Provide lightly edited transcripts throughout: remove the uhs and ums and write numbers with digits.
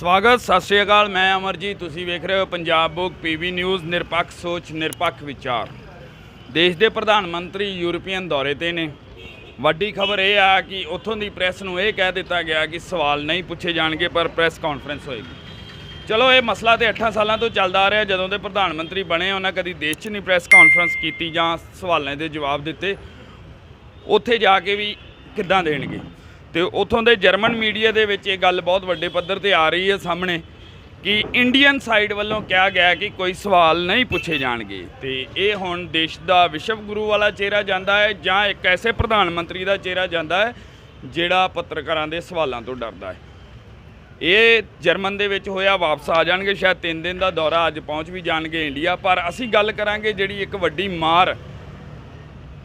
ਸਵਾਗਤ ਸਤਿ ਸ਼੍ਰੀ ਅਕਾਲ। ਮੈਂ ਅਮਰਜੀਤ, ਤੁਸੀਂ ਵੇਖ ਰਹੇ ਹੋ ਪੰਜਾਬ ਬੁੱਕ ਪੀਵੀ ਨਿਊਜ਼। ਨਿਰਪੱਖ ਸੋਚ ਨਿਰਪੱਖ ਵਿਚਾਰ। ਦੇਸ਼ ਦੇ ਪ੍ਰਧਾਨ ਮੰਤਰੀ ਯੂਰਪੀਅਨ ਦੌਰੇ ਤੇ ਨੇ। ਵੱਡੀ ਖਬਰ ਇਹ ਆ ਕਿ ਉੱਥੋਂ ਦੀ ਪ੍ਰੈਸ ਨੂੰ ਇਹ ਕਹਿ ਦਿੱਤਾ ਗਿਆ ਕਿ ਸਵਾਲ ਨਹੀਂ ਪੁੱਛੇ ਜਾਣਗੇ ਪਰ ਪ੍ਰੈਸ ਕਾਨਫਰੰਸ ਹੋਏਗੀ। ਚਲੋ ਇਹ ਮਸਲਾ ਤੇ 8 ਸਾਲਾਂ ਤੋਂ ਚੱਲਦਾ ਆ ਰਿਹਾ। ਜਦੋਂ ਦੇ ਪ੍ਰਧਾਨ ਮੰਤਰੀ ਬਣੇ ਉਹਨਾਂ ਕਦੀ ਦੇਸ਼ 'ਚ ਨਹੀਂ ਪ੍ਰੈਸ ਕਾਨਫਰੰਸ ਕੀਤੀ ਜਾਂ ਸਵਾਲਾਂ ਦੇ ਜਵਾਬ ਦਿੱਤੇ। ਉੱਥੇ ਜਾ ਕੇ ਵੀ ਕਿੱਦਾਂ ਦੇਣਗੇ। ਤੇ ਉੱਥੋਂ ਦੇ ਜਰਮਨ ਮੀਡੀਆ ਦੇ ਵਿੱਚ ਇਹ ਗੱਲ ਬਹੁਤ ਵੱਡੇ ਪੱਧਰ ਤੇ ਆ ਰਹੀ ਹੈ ਸਾਹਮਣੇ ਕਿ ਇੰਡੀਅਨ ਸਾਈਡ ਵੱਲੋਂ ਕਿਹਾ ਗਿਆ ਕਿ ਕੋਈ ਸਵਾਲ ਨਹੀਂ ਪੁੱਛੇ ਜਾਣਗੇ। ਤੇ ਇਹ ਹੁਣ ਦੇਸ਼ ਦਾ ਵਿਸ਼ਵ ਗੁਰੂ ਵਾਲਾ ਚਿਹਰਾ ਜਾਂਦਾ ਹੈ ਜਾਂ ਇੱਕ ਐਸੇ ਪ੍ਰਧਾਨ ਮੰਤਰੀ ਦਾ ਚਿਹਰਾ ਜਾਂਦਾ ਹੈ ਜਿਹੜਾ ਪੱਤਰਕਾਰਾਂ ਦੇ ਸਵਾਲਾਂ ਤੋਂ ਡਰਦਾ ਹੈ। ਇਹ ਜਰਮਨ ਦੇ ਵਿੱਚ ਹੋਇਆ, ਵਾਪਸ ਆ ਜਾਣਗੇ। ਸ਼ਾਇਦ 3 ਦਿਨ ਦਾ ਦੌਰਾ, ਅੱਜ ਪਹੁੰਚ ਵੀ ਜਾਣਗੇ ਇੰਡੀਆ। ਪਰ ਅਸੀਂ ਗੱਲ ਕਰਾਂਗੇ ਜਿਹੜੀ ਇੱਕ ਵੱਡੀ ਮਾਰ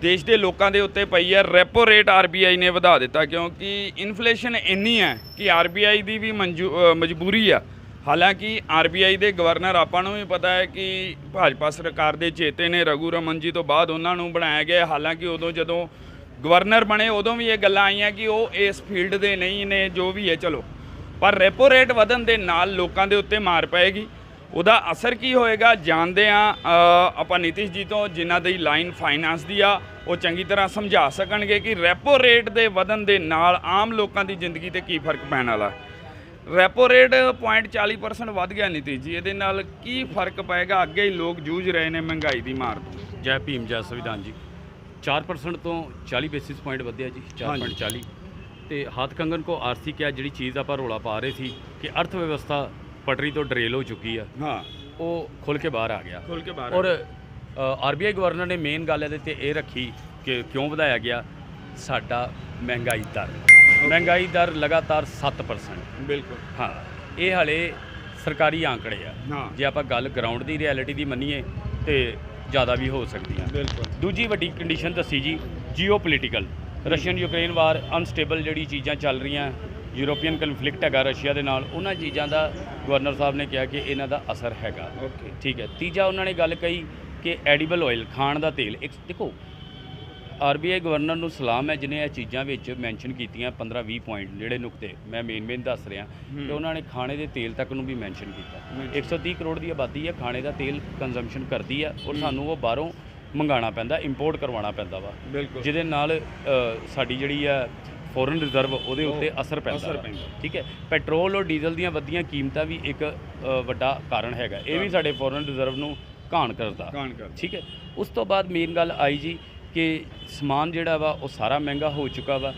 ਦੇਸ਼ ਦੇ ਲੋਕਾਂ ਦੇ ਉੱਤੇ ਪਈ ਹੈ। ਰੈਪੋ ਰੇਟ ਆਰਬੀਆਈ ਨੇ ਵਧਾ ਦਿੱਤਾ ਕਿਉਂਕਿ ਇਨਫਲੇਸ਼ਨ ਇੰਨੀ ਹੈ ਕਿ ਆਰਬੀਆਈ ਦੀ ਵੀ ਮਜਬੂਰੀ ਆ। ਹਾਲਾਂਕਿ ਆਰਬੀਆਈ ਦੇ ਗਵਰਨਰ ਆਪਾਂ ਨੂੰ ਵੀ ਪਤਾ ਹੈ ਕਿ ਭਾਜਪਾ ਸਰਕਾਰ ਦੇ ਚੇਤੇ ਨੇ, ਰਘੂ ਰਮਨ ਜੀ ਤੋਂ ਬਾਅਦ ਉਹਨਾਂ ਨੂੰ ਬਣਾਇਆ ਗਿਆ। ਹਾਲਾਂਕਿ ਉਦੋਂ ਜਦੋਂ ਗਵਰਨਰ ਬਣੇ ਉਦੋਂ ਵੀ ਇਹ ਗੱਲਾਂ ਆਈਆਂ ਕਿ ਉਹ ਇਸ ਫੀਲਡ ਦੇ ਨਹੀਂ ਨੇ, ਜੋ ਵੀ ਹੈ ਚਲੋ। ਪਰ ਰੈਪੋ ਰੇਟ ਵਧਣ ਦੇ ਨਾਲ ਲੋਕਾਂ ਦੇ ਉੱਤੇ ਮਾਰ ਪਏਗੀ। ਉਹਦਾ ਅਸਰ ਕੀ ਹੋਏਗਾ ਜਾਣਦੇ ਹਾਂ ਆਪਾਂ ਨੀਤੀਸ਼ ਜੀ ਤੋਂ, ਜਿਨ੍ਹਾਂ ਦੀ ਲਾਈਨ ਫਾਈਨਾਂਸ ਦੀ ਆ। ਉਹ ਚੰਗੀ ਤਰ੍ਹਾਂ ਸਮਝਾ ਸਕਣਗੇ ਕਿ ਰੈਪੋ ਰੇਟ ਦੇ ਵਧਣ ਦੇ ਨਾਲ ਆਮ ਲੋਕਾਂ ਦੀ ਜ਼ਿੰਦਗੀ 'ਤੇ ਕੀ ਫਰਕ ਪੈਣ ਵਾਲਾ। ਰੈਪੋ ਰੇਟ 0.40% ਵੱਧ ਗਿਆ ਨੀਤੀਸ਼ ਜੀ, ਇਹਦੇ ਨਾਲ ਕੀ ਫਰਕ ਪਏਗਾ? ਅੱਗੇ ਹੀ ਲੋਕ ਜੂਝ ਰਹੇ ਨੇ ਮਹਿੰਗਾਈ ਦੀ ਮਾਰ ਤੋਂ। ਜੈ ਭੀਮ ਜੈ ਸੰਵਿਧਾਨ ਜੀ। 4% ਤੋਂ 40 ਬੇਸਿਸ ਪੁਆਇੰਟ ਵਧਿਆ ਜੀ, 4.40। ਤੇ ਹੱਥ ਕੰਗਨ ਕੋ ਆਰਸੀ ਕਿਹਾ, ਜਿਹੜੀ ਚੀਜ਼ ਆਪਾਂ ਰੌਲਾ ਪਾ ਰਹੇ ਸੀ ਕਿ ਅਰਥ ਵਿਵਸਥਾ ਪਟਰੀ ਤੋਂ ਡਰੇਲ ਹੋ ਚੁੱਕੀ ਆ, ਹਾਂ, ਉਹ ਖੁੱਲ੍ਹ ਕੇ ਬਾਹਰ ਆ ਗਿਆ। ਔਰ ਆਰਬੀਆਈ ਗਵਰਨਰ ਨੇ ਮੇਨ ਗੱਲ ਇਹਦੇ 'ਤੇ ਇਹ ਰੱਖੀ ਕਿ ਕਿਉਂ ਵਧਾਇਆ ਗਿਆ ਸਾਡਾ ਮਹਿੰਗਾਈ ਦਰ ਲਗਾਤਾਰ 7%। ਬਿਲਕੁਲ, ਹਾਂ, ਇਹ ਹਾਲੇ ਸਰਕਾਰੀ ਆંકੜੇ ਆ। ਹਾਂ, ਜੇ ਆਪਾਂ ਗੱਲ ਗਰਾਊਂਡ ਦੀ ਰਿਐਲਿਟੀ ਦੀ ਮੰਨੀਏ ਤੇ ਜ਼ਿਆਦਾ ਵੀ ਹੋ ਸਕਦੀਆਂ। ਬਿਲਕੁਲ। ਦੂਜੀ ਵੱਡੀ ਕੰਡੀਸ਼ਨ ਦੱਸੀ ਜੀ, ਜੀਓ ਪੋਲੀਟੀਕਲ, ਰਸ਼ੀਅਨ ਯੂਕਰੇਨ ਵਾਰ, ਅਨਸਟੇਬਲ ਜਿਹੜੀ ਚੀਜ਼ਾਂ ਚੱਲ ਰਹੀਆਂ, ਯੂਰੋਪੀਅਨ ਕਨਫਲਿਕਟ ਹੈਗਾ ਰਸ਼ੀਆ ਦੇ ਨਾਲ, ਉਹਨਾਂ ਚੀਜ਼ਾਂ ਦਾ ਗਵਰਨਰ ਸਾਹਿਬ ਨੇ ਕਿਹਾ ਕਿ ਇਹਨਾਂ ਦਾ ਅਸਰ ਹੈਗਾ। ਓਕੇ, ਠੀਕ ਹੈ। ਤੀਜਾ ਉਹਨਾਂ ਨੇ ਗੱਲ ਕਹੀ ਕਿ ਐਡੀਬਲ ਆਇਲ, ਖਾਣ ਦਾ ਤੇਲ। ਇੱਕ ਦੇਖੋ, ਆਰਬੀਆਈ ਗਵਰਨਰ ਨੂੰ ਸਲਾਮ ਹੈ ਜਿਹਨੇ ਇਹ ਚੀਜ਼ਾਂ ਵਿੱਚ ਮੈਂਸ਼ਨ ਕੀਤੀਆਂ 15-20 ਪੁਆਇੰਟ, ਜਿਹੜੇ ਨੁਕਤੇ ਮੈਂ ਮੇਨ ਦੱਸ ਰਿਹਾ। ਤੇ ਉਹਨਾਂ ਨੇ ਖਾਣੇ ਦੇ ਤੇਲ ਤੱਕ ਨੂੰ ਵੀ ਮੈਂਸ਼ਨ ਕੀਤਾ। 130 ਕਰੋੜ ਦੀ ਆਬਾਦੀ ਹੈ, ਖਾਣੇ ਦਾ ਤੇਲ ਕੰਜ਼ੰਪਸ਼ਨ ਕਰਦੀ ਹੈ ਔਰ ਸਾਨੂੰ ਉਹ ਬਾਹਰੋਂ ਮੰਗਾਉਣਾ ਪੈਂਦਾ, ਇੰਪੋਰਟ ਕਰਵਾਉਣਾ ਪੈਂਦਾ ਵਾ, ਜਿਹਦੇ ਨਾਲ ਸਾਡੀ ਜਿਹੜੀ ਆ ਫੋਰਨ ਰਿਜ਼ਰਵ ਉਹਦੇ ਉੱਤੇ ਅਸਰ ਪੈਂਦਾ। ਠੀਕ ਹੈ। ਪੈਟਰੋਲ ਔਰ ਡੀਜ਼ਲ ਦੀਆਂ ਵਧੀਆਂ ਕੀਮਤਾਂ ਵੀ ਇੱਕ ਵੱਡਾ ਕਾਰਨ ਹੈਗਾ। ਇਹ ਵੀ ਸਾਡੇ ਫੋਰਨ ਰਿਜ਼ਰਵ ਨੂੰ ਘਾਣ ਕਰਦਾ। ਠੀਕ ਹੈ। ਉਸ ਤੋਂ ਬਾਅਦ ਮੇਨ ਗੱਲ ਆਈ ਜੀ ਕਿ ਸਮਾਨ ਜਿਹੜਾ ਵਾ ਉਹ ਸਾਰਾ ਮਹਿੰਗਾ ਹੋ ਚੁੱਕਾ ਵਾ।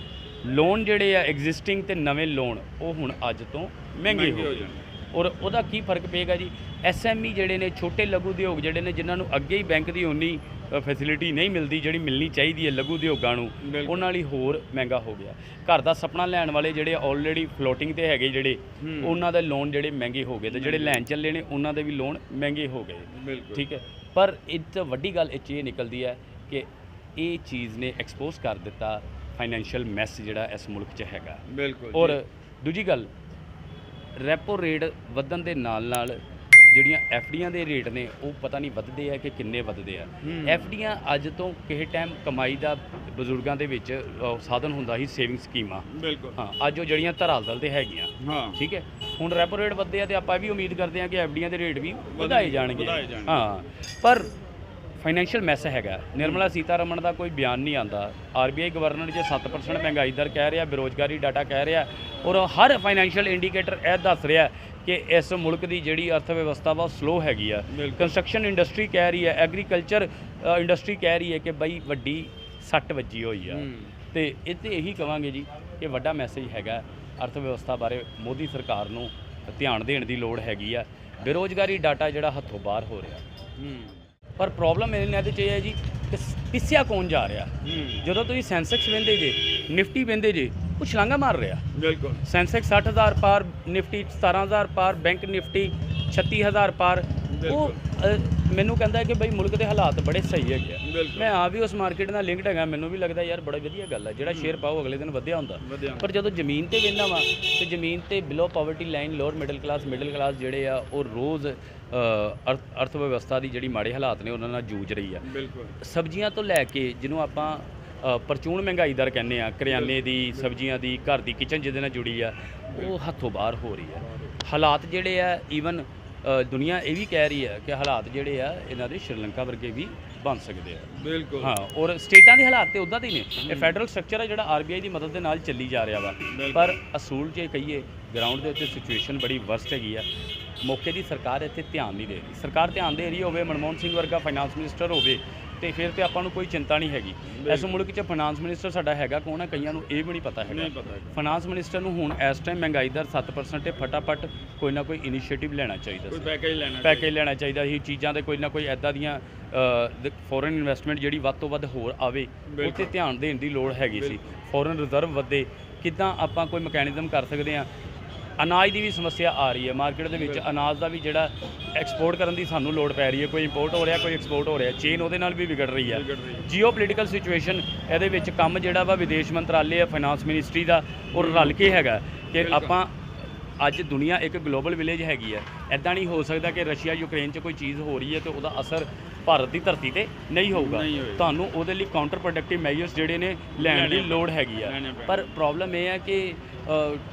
ਲੋਨ ਜਿਹੜੇ ਆ ਐਗਜ਼ਿਸਟਿੰਗ ਤੇ ਨਵੇਂ ਲੋਨ ਉਹ ਹੁਣ ਅੱਜ ਤੋਂ ਮਹਿੰਗੇ ਹੋ ਜਾਣਗੇ। ਔਰ ਉਹਦਾ ਕੀ ਫਰਕ ਪਏਗਾ ਜੀ? ਐਸਐਮਈ ਜਿਹੜੇ ਨੇ, ਛੋਟੇ ਲਘੂ ਉਦਯੋਗ ਜਿਹੜੇ ਨੇ, ਜਿਨ੍ਹਾਂ ਨੂੰ ਅੱਗੇ ਹੀ ਬੈਂਕ ਦੀ ਉਨੀ ਫੈਸਿਲਿਟੀ ਨਹੀਂ ਮਿਲਦੀ ਜਿਹੜੀ ਮਿਲਣੀ ਚਾਹੀਦੀ ਹੈ ਲਘੂ ਉਦਯੋਗਾਂ ਨੂੰ, ਉਹਨਾਂ ਲਈ ਹੋਰ ਮਹਿੰਗਾ ਹੋ ਗਿਆ। ਘਰ ਦਾ ਸੁਪਨਾ ਲੈਣ ਵਾਲੇ ਜਿਹੜੇ ਆਲਰੇਡੀ ਫਲੋਟਿੰਗ ਤੇ ਹੈਗੇ ਜਿਹੜੇ, ਉਹਨਾਂ ਦੇ ਲੋਨ ਜਿਹੜੇ ਮਹਿੰਗੇ ਹੋ ਗਏ, ਤੇ ਜਿਹੜੇ ਲੈਣ ਚੱਲੇ ਨੇ ਉਹਨਾਂ ਦੇ ਵੀ ਲੋਨ ਮਹਿੰਗੇ ਹੋ ਗਏ। ਠੀਕ ਹੈ। ਪਰ ਇਹ 'ਚ ਵੱਡੀ ਗੱਲ ਇਹ ਨਿਕਲਦੀ ਹੈ ਕਿ ਇਹ ਚੀਜ਼ ਨੇ ਐਕਸਪੋਜ਼ ਕਰ ਦਿੱਤਾ ਫਾਈਨੈਂਸ਼ੀਅਲ ਮੈਸ ਜਿਹੜਾ ਇਸ ਮੁਲਕ 'ਚ ਹੈਗਾ। ਔਰ ਦੂਜੀ ਗੱਲ, ਰੈਪੋ ਰੇਟ ਵਧਣ ਦੇ ਨਾਲ ਜਿਹੜੀਆਂ ਐਫਡੀਆਂ ਦੇ ਰੇਟ ਨੇ ਉਹ ਪਤਾ ਨਹੀਂ ਵੱਧਦੇ ਆ ਕਿ ਕਿੰਨੇ ਵੱਧਦੇ ਆ। ਐਫਡੀਆਂ ਅੱਜ ਤੋਂ ਕਿਸੇ ਟਾਈਮ ਕਮਾਈ ਦਾ ਬਜ਼ੁਰਗਾਂ ਦੇ ਵਿੱਚ ਸਾਧਨ ਹੁੰਦਾ ਸੀ, ਸੇਵਿੰਗ ਸਕੀਮਾਂ। ਹਾਂ, ਅੱਜ ਉਹ ਜਿਹੜੀਆਂ ਧਰਾਤਲ ਤੇ ਹੈਗੀਆਂ। ਠੀਕ ਹੈ। ਹੁਣ ਰੈਪੋ ਰੇਟ ਵਧਦੇ ਆ ਤੇ ਆਪਾਂ ਵੀ ਉਮੀਦ ਕਰਦੇ ਹਾਂ ਕਿ ਐਫਡੀਆਂ ਦੇ ਰੇਟ ਵੀ ਵਧਾਏ ਜਾਣਗੇ। ਹਾਂ, ਪਰ ਫਾਈਨੈਂਸ਼ੀਅਲ ਮੈਸ ਹੈਗਾ। ਨਿਰਮਲਾ ਸੀਤਾਰਮਨ ਦਾ ਕੋਈ ਬਿਆਨ ਨਹੀਂ ਆਉਂਦਾ। ਆਰਬੀਆਈ ਗਵਰਨਰ ਜੇ 7% ਮਹਿੰਗਾਈ ਦਰ ਕਹਿ ਰਿਹਾ, ਬੇਰੁਜ਼ਗਾਰੀ ਡਾਟਾ ਕਹਿ ਰਿਹਾ, ਔਰ ਹਰ ਫਾਈਨੈਂਸ਼ੀਅਲ ਇੰਡੀਕੇਟਰ ਇਹ ਦੱਸ ਰਿਹਾ ਕਿ ਇਸ ਮੁਲਕ ਦੀ ਜਿਹੜੀ ਅਰਥ ਵਿਵਸਥਾ ਵਾ ਸਲੋ ਹੈਗੀ ਆ। ਕੰਸਟਰਕਸ਼ਨ ਇੰਡਸਟਰੀ ਕਹਿ ਰਹੀ ਹੈ, ਐਗਰੀਕਲਚਰ ਇੰਡਸਟਰੀ ਕਹਿ ਰਹੀ ਹੈ ਕਿ ਬਈ ਵੱਡੀ ਸੱਟ ਵੱਜੀ ਹੋਈ ਆ। ਤੇ ਇਹ 'ਤੇ ਇਹੀ ਕਹਾਂਗੇ ਜੀ ਕਿ ਵੱਡਾ ਮੈਸੇਜ ਹੈਗਾ ਅਰਥ ਵਿਵਸਥਾ ਬਾਰੇ ਮੋਦੀ ਸਰਕਾਰ ਨੂੰ ਧਿਆਨ ਦੇਣ ਦੀ ਲੋੜ ਹੈਗੀ ਆ। ਬੇਰੁਜ਼ਗਾਰੀ ਡਾਟਾ ਜਿਹੜਾ ਹੱਥੋਂ ਬਾਹਰ ਹੋ ਰਿਹਾ। ਪਰ ਪ੍ਰੋਬਲਮ ਇਹਨਾਂ ਦੇ 'ਚ ਇਹ ਹੈ ਜੀ ਕਿ ਪਿੱਛਿਆ ਕੌਣ ਜਾ ਰਿਹਾ। ਜਦੋਂ ਤੁਸੀਂ ਸੈਂਸੈਕਸ ਵਹਿੰਦੇ ਜੇ, ਨਿਫਟੀ ਵਹਿੰਦੇ ਜੇ, ਉਹ ਛਲਾਂਗਾ ਮਾਰ ਰਿਹਾ। ਬਿਲਕੁਲ। ਸੈਂਸੈਕਸ 60,000 ਪਾਰ, ਨਿਫਟੀ 17,000 ਪਾਰ, ਬੈਂਕ ਨਿਫਟੀ 36,000 ਪਾਰ। ਉਹ ਮੈਨੂੰ ਕਹਿੰਦਾ ਕਿ ਬਈ ਮੁਲਕ ਦੇ ਹਾਲਾਤ ਬੜੇ ਸਹੀ ਹੈਗੇ ਆ। ਮੈਂ ਆ ਵੀ ਉਸ ਮਾਰਕੀਟ ਨਾਲ ਲਿੰਕਡ ਹੈਗਾ, ਮੈਨੂੰ ਵੀ ਲੱਗਦਾ ਯਾਰ ਬੜਾ ਵਧੀਆ ਗੱਲ ਹੈ, ਜਿਹੜਾ ਸ਼ੇਅਰ ਪਾਓ ਅਗਲੇ ਦਿਨ ਵਧਿਆ ਹੁੰਦਾ। ਪਰ ਜਦੋਂ ਜ਼ਮੀਨ ਤੇ ਵੇਖਦਾ ਵਾ ਤੇ ਜ਼ਮੀਨ ਤੇ below poverty line, lower middle class ਜਿਹੜੇ ਆ ਉਹ ਰੋਜ਼ ਅਰਥ ਵਿਵਸਥਾ ਦੀ ਜਿਹੜੀ ਮਾੜੇ ਹਾਲਾਤ ਨੇ ਉਹਨਾਂ ਨਾਲ ਜੂਝ ਰਹੀ ਆ। ਸਬਜ਼ੀਆਂ ਤੋਂ ਲੈ ਕੇ ਜਿਹਨੂੰ ਆਪਾਂ ਪ੍ਰਚੂਨ ਮਹਿੰਗਾਈ ਦਰ ਕਹਿੰਦੇ ਆ, ਕਰਿਆਨੇ ਦੀ, ਸਬਜ਼ੀਆਂ ਦੀ, ਘਰ ਦੀ ਕਿਚਨ ਜਿਹਦੇ ਨਾਲ ਜੁੜੀ ਆ, ਉਹ ਹੱਥੋਂ ਬਾਹਰ ਹੋ ਰਹੀ ਹੈ। ਹਾਲਾਤ ਜਿਹੜੇ ਆ ਈਵਨ ਦੁਨੀਆ ਇਹ ਵੀ ਕਹਿ ਰਹੀ ਹੈ ਕਿ ਹਾਲਾਤ ਜਿਹੜੇ ਆ ਇਹਨਾਂ ਦੇ ਸ਼੍ਰੀਲੰਕਾ ਵਰਗੇ ਵੀ ਬਣ ਸਕਦੇ ਆ। ਬਿਲਕੁਲ। ਹਾਂ, ਔਰ ਸਟੇਟਾਂ ਦੇ ਹਾਲਾਤ ਤੇ ਉੱਦਾਂ ਦੇ ਹੀ ਨੇ। ਇਹ ਫੈਡਰਲ ਸਟਰਕਚਰ ਹੈ ਜਿਹੜਾ ਆਰਬੀਆਈ ਦੀ ਮਦਦ ਦੇ ਨਾਲ ਚੱਲੀ ਜਾ ਰਿਹਾ ਵਾ, ਪਰ ਅਸੂਲ ਜੇ ਕਹੀਏ ਗਰਾਊਂਡ ਦੇ ਉੱਤੇ ਸਿਚੁਏਸ਼ਨ ਬੜੀ ਵਰਸਟ ਹੈਗੀ ਆ। ਮੌਕੇ ਦੀ ਸਰਕਾਰ ਇੱਥੇ ਧਿਆਨ ਨਹੀਂ ਦੇ ਰਹੀ। ਸਰਕਾਰ ਧਿਆਨ ਦੇ ਰਹੀ ਹੋਵੇ, ਮਨਮੋਹਨ ਸਿੰਘ ਵਰਗਾ ਫਾਈਨਾਂਸ ਮਿਨਿਸਟਰ ਹੋਵੇ, ਤੇ ਫਿਰ ਤੇ ਆਪਾਂ ਨੂੰ ਕੋਈ ਚਿੰਤਾ ਨਹੀਂ ਹੈਗੀ। ਇਸ ਮੁਲਕ 'ਚ ਫਾਈਨਾਂਸ ਮਿਨਿਸਟਰ ਸਾਡਾ ਹੈਗਾ ਕੌਣ ਹੈ, ਕਈਆਂ ਨੂੰ ਇਹ ਵੀ ਨਹੀਂ ਪਤਾ ਹੈਗਾ। ਫਾਈਨਾਂਸ ਮਿਨਿਸਟਰ ਨੂੰ ਹੁਣ ਇਸ ਟਾਈਮ ਮਹਿੰਗਾਈ ਦਰ 7% ਤੇ ਫਟਾਫਟ ਕੋਈ ਨਾ ਕੋਈ ਇਨੀਸ਼ੀਏਟਿਵ ਲੈਣਾ ਚਾਹੀਦਾ ਸੀ, ਪੈਕੇਜ ਲੈਣਾ ਚਾਹੀਦਾ ਸੀ ਚੀਜ਼ਾਂ ਦੇ, ਕੋਈ ਨਾ ਕੋਈ ਐਦਾਂ ਦੀਆਂ ਫੋਰਨ ਇਨਵੈਸਟਮੈਂਟ ਜਿਹੜੀ ਵੱਧ ਤੋਂ ਵੱਧ ਹੋਰ ਆਵੇ, ਉੱਤੇ ਧਿਆਨ ਦੇਣ ਦੀ ਲੋੜ ਹੈਗੀ ਸੀ। ਫੋਰਨ ਰਿਜ਼ਰਵ ਵਧੇ, ਕਿੱਦਾਂ ਆਪਾਂ ਕੋਈ ਮੈਕੈਨਿਜ਼ਮ ਕਰ ਸਕਦੇ ਹਾਂ। ਅਨਾਜ ਦੀ ਵੀ ਸਮੱਸਿਆ ਆ ਰਹੀ ਹੈ ਮਾਰਕੀਟ ਦੇ ਵਿੱਚ, ਅਨਾਜ ਦਾ ਵੀ ਜਿਹੜਾ ਐਕਸਪੋਰਟ ਕਰਨ ਦੀ ਸਾਨੂੰ ਲੋੜ ਪੈ ਰਹੀ ਹੈ, ਕੋਈ ਇੰਪੋਰਟ ਹੋ ਰਿਹਾ, ਕੋਈ ਐਕਸਪੋਰਟ ਹੋ ਰਿਹਾ, ਚੇਨ ਉਹਦੇ ਨਾਲ ਵੀ ਵਿਗੜ ਰਹੀ ਹੈ। ਜੀਓ ਪੋਲੀਟੀਕਲ ਸਿਚੁਏਸ਼ਨ ਇਹਦੇ ਵਿੱਚ ਕੰਮ ਜਿਹੜਾ ਵਾ ਵਿਦੇਸ਼ ਮੰਤਰਾਲੇ, ਫਾਈਨਾਂਸ ਮਿਨਿਸਟਰੀ ਦਾ ਔਰ ਰਲ ਕੇ ਹੈਗਾ ਕਿ ਆਪਾਂ ਅੱਜ ਦੁਨੀਆ ਇੱਕ ਗਲੋਬਲ ਵਿਲੇਜ ਹੈਗੀ ਹੈ। ਇੱਦਾਂ ਨਹੀਂ ਹੋ ਸਕਦਾ ਕਿ ਰਸ਼ੀਆ ਯੂਕਰੇਨ 'ਚ ਕੋਈ ਚੀਜ਼ ਹੋ ਰਹੀ ਹੈ ਤੇ ਉਹਦਾ ਅਸਰ ਭਾਰਤ ਦੀ ਧਰਤੀ ਤੇ ਨਹੀਂ ਹੋਊਗਾ। ਤੁਹਾਨੂੰ ਉਹਦੇ ਲਈ ਕਾਊਂਟਰ ਪ੍ਰੋਡਕਟਿਵ ਮੈਜਰਸ ਜਿਹੜੇ ਨੇ ਲੈਣ ਦੀ ਲੋੜ ਹੈਗੀ ਆ। ਪਰ ਪ੍ਰੋਬਲਮ ਇਹ ਹੈ ਕਿ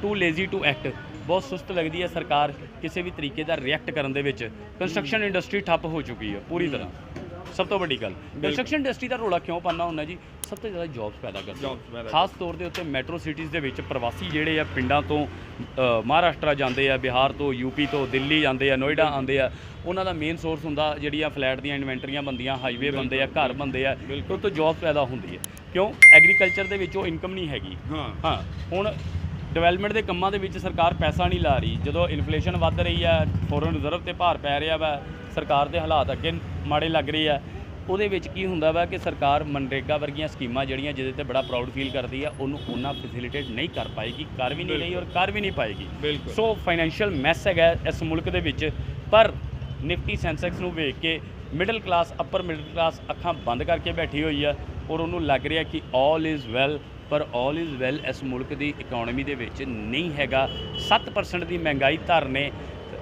ਟੂ ਲੇਜ਼ੀ ਟੂ ਐਕਟ, ਬਹੁਤ ਸੁਸਤ ਲੱਗਦੀ ਹੈ ਸਰਕਾਰ ਕਿਸੇ ਵੀ ਤਰੀਕੇ ਦਾ ਰਿਐਕਟ ਕਰਨ ਦੇ ਵਿੱਚ। ਕੰਸਟਰਕਸ਼ਨ ਇੰਡਸਟਰੀ ਠੱਪ ਹੋ ਚੁੱਕੀ ਹੈ ਪੂਰੀ ਤਰ੍ਹਾਂ। ਸਭ ਤੋਂ ਵੱਡੀ ਗੱਲ, ਕੰਸਟਰਕਸ਼ਨ ਇੰਡਸਟਰੀ ਦਾ ਰੌਲਾ ਕਿਉਂ ਪਾਉਂਦਾ ਹੁੰਦਾ ਜੀ, ਸਭ ਤੋਂ ਜ਼ਿਆਦਾ ਜੌਬਸ ਪੈਦਾ ਕਰਦਾ। ਖਾਸ ਤੌਰ ਦੇ ਉੱਤੇ ਮੈਟਰੋ ਸਿਟੀਜ਼ ਦੇ ਵਿੱਚ ਪ੍ਰਵਾਸੀ ਜਿਹੜੇ ਆ ਪਿੰਡਾਂ ਤੋਂ ਮਹਾਰਾਸ਼ਟਰ ਜਾਂਦੇ ਆ, ਬਿਹਾਰ ਤੋਂ, ਯੂਪੀ ਤੋਂ, ਦਿੱਲੀ ਜਾਂਦੇ ਆ, ਨੋਇਡਾ ਆਉਂਦੇ ਆ, ਉਹਨਾਂ ਦਾ ਮੇਨ ਸੋਰਸ ਹੁੰਦਾ ਜਿਹੜੀਆਂ ਫਲੈਟ ਦੀਆਂ ਇਨਵੈਂਟਰੀਆਂ ਬਣਦੀਆਂ, ਹਾਈਵੇ ਬਣਦੇ ਆ, ਘਰ ਬਣਦੇ ਆ, ਉਹ ਤੋਂ ਜੌਬਸ ਪੈਦਾ ਹੁੰਦੀ ਹੈ। ਕਿਉਂ? ਐਗਰੀਕਲਚਰ ਦੇ ਵਿੱਚ ਉਹ ਇਨਕਮ ਨਹੀਂ ਹੈਗੀ। ਹਾਂ, ਹੁਣ ਡਿਵੈਲਪਮੈਂਟ ਦੇ ਕੰਮਾਂ ਦੇ ਵਿੱਚ ਸਰਕਾਰ ਪੈਸਾ ਨਹੀਂ ਲਾ ਰਹੀ। ਜਦੋਂ ਇਨਫਲੇਸ਼ਨ ਵੱਧ ਰਹੀ ਹੈ, ਫੋਰਨ ਰਿਜ਼ਰਵ ਤੇ ਭਾਰ ਪੈ ਰਿਹਾ ਵਾ, ਸਰਕਾਰ ਦੇ ਹਾਲਾਤ ਅੱਗੇ ਮਾੜੇ ਲੱਗ ਰਹੇ ਆ, ਉਹਦੇ ਵਿੱਚ ਕੀ ਹੁੰਦਾ ਵਾ ਕਿ ਸਰਕਾਰ ਮਨਰੇਗਾ ਵਰਗੀਆਂ ਸਕੀਮਾਂ ਜਿਹੜੀਆਂ ਜਿਹਦੇ ਤੇ ਬੜਾ ਪ੍ਰਾਊਡ ਫੀਲ ਕਰਦੀ ਆ, ਉਹਨੂੰ ਉਹਨਾਂ ਫੈਸਿਲਿਟੇਟ ਨਹੀਂ ਕਰ ਪਾਏਗੀ, ਕਰ ਵੀ ਨਹੀਂ ਰਹੀ ਔਰ ਕਰ ਵੀ ਨਹੀਂ ਪਾਏਗੀ। ਸੋ ਫਾਈਨੈਂਸ਼ੀਅਲ ਮੈਸ ਹੈਗਾ ਇਸ ਮੁਲਕ ਦੇ ਵਿੱਚ। ਪਰ ਨਿਫਟੀ ਸੈਂਸੈਕਸ ਨੂੰ ਵੇਖ ਕੇ ਮਿਡਲ ਕਲਾਸ, ਅਪਰ ਮਿਡਲ ਕਲਾਸ ਅੱਖਾਂ ਬੰਦ ਕਰਕੇ ਬੈਠੀ ਹੋਈ ਆ ਔਰ ਉਹਨੂੰ ਲੱਗ ਰਿਹਾ ਕਿ ਆਲ ਇਜ਼ ਵੈਲ, ਪਰ ਆਲ ਇਜ਼ ਵੈਲ ਇਸ ਮੁਲਕ ਦੀ ਇਕਨੋਮੀ ਦੇ ਵਿੱਚ ਨਹੀਂ ਹੈਗਾ। 7% ਦੀ ਮਹਿੰਗਾਈ ਦਰ ਨੇ,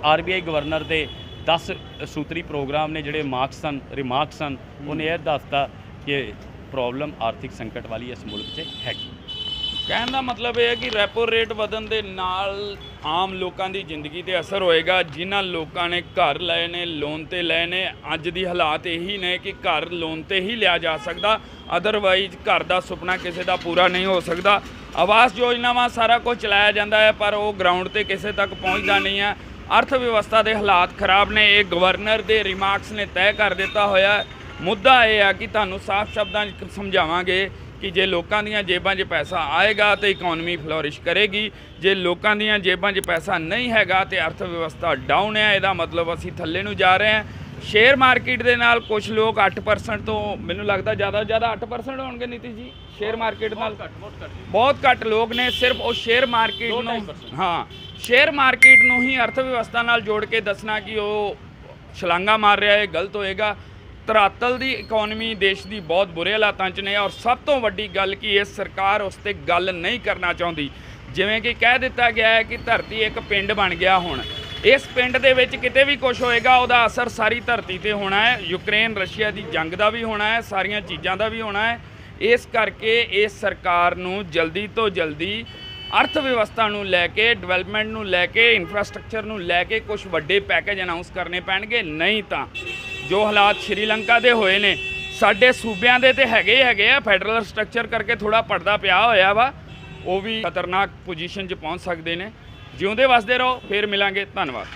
ਆਰਬੀਆਈ ਗਵਰਨਰ ਦੇ 10 ਸੂਤਰੀ ਪ੍ਰੋਗਰਾਮ ਨੇ ਜਿਹੜੇ ਰਿਮਾਰਕਸ ਸਨ, ਉਹਨੇ ਇਹ ਦੱਸਤਾ ਕਿ ਪ੍ਰੋਬਲਮ ਆਰਥਿਕ ਸੰਕਟ ਵਾਲੀ ਇਸ ਮੁਲਕ 'ਚ ਹੈਗੀ। ਕਹਿਣ ਦਾ ਮਤਲਬ ਇਹ ਹੈ ਕਿ ਰੈਪੋ ਰੇਟ ਵਧਣ ਦੇ ਨਾਲ ਆਮ ਲੋਕਾਂ ਦੀ ਜ਼ਿੰਦਗੀ ਤੇ ਅਸਰ ਹੋਏਗਾ। ਜਿਨ੍ਹਾਂ ਲੋਕਾਂ ਨੇ ਘਰ ਲਏ ਨੇ, ਲੋਨ ਤੇ ਲਏ ਨੇ, ਅੱਜ ਦੀ ਹਾਲਾਤ ਇਹੀ ਨੇ ਕਿ ਘਰ ਲੋਨ ਤੇ ਹੀ ਲਿਆ ਜਾ ਸਕਦਾ, ਅਦਰਵਾਈਜ਼ ਘਰ ਦਾ ਸੁਪਨਾ ਕਿਸੇ ਦਾ ਪੂਰਾ ਨਹੀਂ ਹੋ ਸਕਦਾ। ਆਵਾਸ ਯੋਜਨਾਵਾਂ ਸਾਰਾ ਕੁਝ ਚਲਾਇਆ ਜਾਂਦਾ ਹੈ, ਪਰ ਉਹ ਗਰਾਊਂਡ ਤੇ ਕਿਸੇ ਤੱਕ ਪਹੁੰਚਦਾ ਨਹੀਂ ਹੈ। ਅਰਥ ਵਿਵਸਥਾ ਦੇ ਹਾਲਾਤ ਖਰਾਬ ਨੇ, ਇਹ ਗਵਰਨਰ ਦੇ ਰਿਮਾਰਕਸ ਨੇ ਤੈਅ ਕਰ ਦਿੱਤਾ ਹੋਇਆ। ਮੁੱਦਾ ਇਹ ਆ ਕਿ ਤੁਹਾਨੂੰ ਸਾਫ਼ ਸ਼ਬਦਾਂ 'ਚ ਸਮਝਾਵਾਂਗੇ ਕਿ ਜੇ ਲੋਕਾਂ ਦੀਆਂ ਜੇਬਾਂ 'ਚ ਪੈਸਾ ਆਏਗਾ ਤਾਂ ਇਕਨੋਮੀ ਫਲੋਰਿਸ਼ ਕਰੇਗੀ, ਜੇ ਲੋਕਾਂ ਦੀਆਂ ਜੇਬਾਂ 'ਚ ਪੈਸਾ ਨਹੀਂ ਹੈਗਾ ਤੇ ਅਰਥ ਵਿਵਸਥਾ ਡਾਊਨ ਹੈ। ਇਹਦਾ ਮਤਲਬ ਅਸੀਂ ਥੱਲੇ ਨੂੰ ਜਾ ਰਹੇ ਹਾਂ। ਸ਼ੇਅਰ ਮਾਰਕੀਟ ਦੇ ਨਾਲ ਕੁਝ ਲੋਕ 8% ਤੋਂ, ਮੈਨੂੰ ਲੱਗਦਾ ਜ਼ਿਆਦਾ 8% ਹੋਣਗੇ ਨੀਤੀਸ਼ ਜੀ ਸ਼ੇਅਰ ਮਾਰਕੀਟ ਨਾਲ। ਬਹੁਤ ਘੱਟ ਲੋਕ ਨੇ ਸਿਰਫ ਉਹ ਸ਼ੇਅਰ ਮਾਰਕੀਟ ਨੂੰ, ਹਾਂ, ਸ਼ੇਅਰ ਮਾਰਕੀਟ ਨੂੰ ਹੀ ਅਰਥ ਵਿਵਸਥਾ ਨਾਲ ਜੋੜ ਕੇ ਦੱਸਣਾ ਕਿ ਉਹ ਛਲਾਂਗਾ ਮਾਰ ਰਿਹਾ ਹੈ, ਗਲਤ ਹੋਏਗਾ। ਧਰਾਤਲ ਦੀ ਇਕਨੋਮੀ ਦੇਸ਼ ਦੀ ਬਹੁਤ ਬੁਰੇ ਹਾਲਾਤਾਂ 'ਚ ਨੇ ਔਰ ਸਭ ਤੋਂ ਵੱਡੀ ਗੱਲ ਕਿ ਇਹ ਸਰਕਾਰ ਉਸ 'ਤੇ ਗੱਲ ਨਹੀਂ ਕਰਨਾ ਚਾਹੁੰਦੀ। ਜਿਵੇਂ ਕਿ ਕਹਿ ਦਿੱਤਾ ਗਿਆ ਹੈ ਕਿ ਧਰਤੀ ਇੱਕ ਪਿੰਡ ਬਣ ਗਿਆ, ਹੁਣ ਇਸ ਪਿੰਡ ਦੇ ਵਿੱਚ ਕਿਤੇ ਵੀ ਕੁਝ ਹੋਏਗਾ ਉਹਦਾ ਅਸਰ ਸਾਰੀ ਧਰਤੀ ਤੇ ਹੋਣਾ ਹੈ। ਯੂਕਰੇਨ ਰਸ਼ੀਆ ਦੀ ਜੰਗ ਦਾ ਵੀ ਹੋਣਾ ਹੈ, ਸਾਰੀਆਂ ਚੀਜ਼ਾਂ ਦਾ ਵੀ ਹੋਣਾ ਹੈ। ਇਸ ਕਰਕੇ ਇਸ ਸਰਕਾਰ ਨੂੰ ਜਲਦੀ ਤੋਂ ਜਲਦੀ ਅਰਥ ਵਿਵਸਥਾ ਨੂੰ ਲੈ ਕੇ, ਡਿਵੈਲਪਮੈਂਟ ਨੂੰ ਲੈ ਕੇ, ਇਨਫਰਾਸਟ੍ਰਕਚਰ ਨੂੰ ਲੈ ਕੇ ਕੁਝ ਵੱਡੇ ਪੈਕੇਜ ਅਨਾਉਂਸ ਕਰਨੇ ਪੈਣਗੇ। ਨਹੀਂ ਤਾਂ ਜੋ ਹਾਲਾਤ ਸ਼੍ਰੀਲੰਕਾ ਦੇ ਹੋਏ ਨੇ, ਸਾਡੇ ਸੂਬਿਆਂ ਦੇ ਤੇ ਹੈਗੇ ਆ, ਫੈਡਰਲ ਸਟਰਕਚਰ ਕਰਕੇ ਥੋੜਾ ਪਰਦਾ ਪਿਆ ਹੋਇਆ ਵਾ, ਉਹ ਵੀ ਖਤਰਨਾਕ ਪੋਜੀਸ਼ਨ 'ਚ ਪਹੁੰਚ ਸਕਦੇ ਨੇ। ਜਿਉਂਦੇ ਵਸਦੇ ਰਹੋ, ਫੇਰ ਮਿਲਾਂਗੇ। ਧੰਨਵਾਦ।